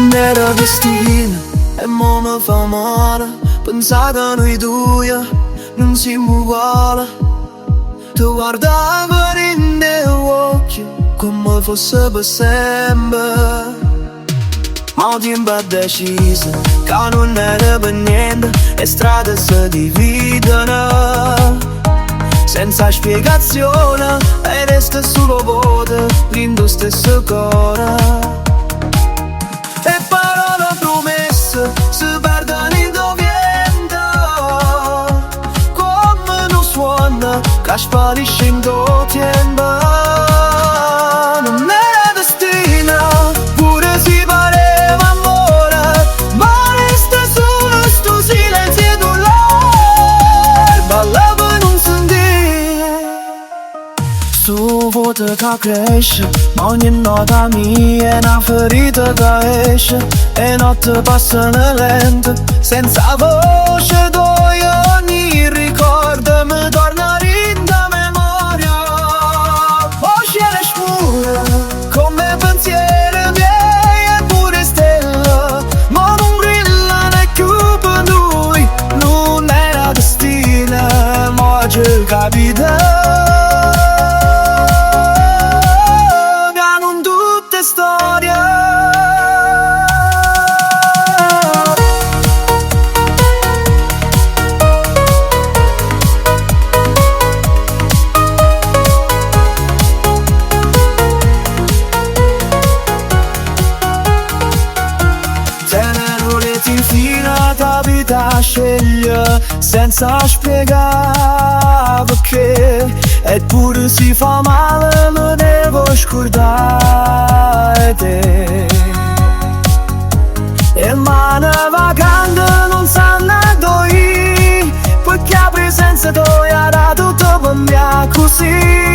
N'era destina e mo mi fa male pensare che noi due non siamo uguali. Ti guardavo in dei occhi come fosse per sempre. Ma il tempo ha deciso che non era per niente e strade si dividono senza spiegazione e resta solo vuoto in lo stesso cuore. E parole promesse si perdono in vento come un suono che sparisce in tuo tempo. Non era destino, pure si pareva amore, ma resta solo sto silenzio e dolore. Ballava in un sentire sto vuoto che cresce, ma ogni nota mia è una ferita che esce. E notte passano lento, senza voce d'ogni ogni ricordo mi torna in da memoria. Voce le scure, come pensieri miei e pure stelle, ma non brilla né più per noi. Non era destino, ma oggi capita. Fino a vita sceglie senza spiegare perché, eppure si fa male, lo devo scordare te. E mani vaganti non sanno dove, perché la presenza tua era tutto per me così.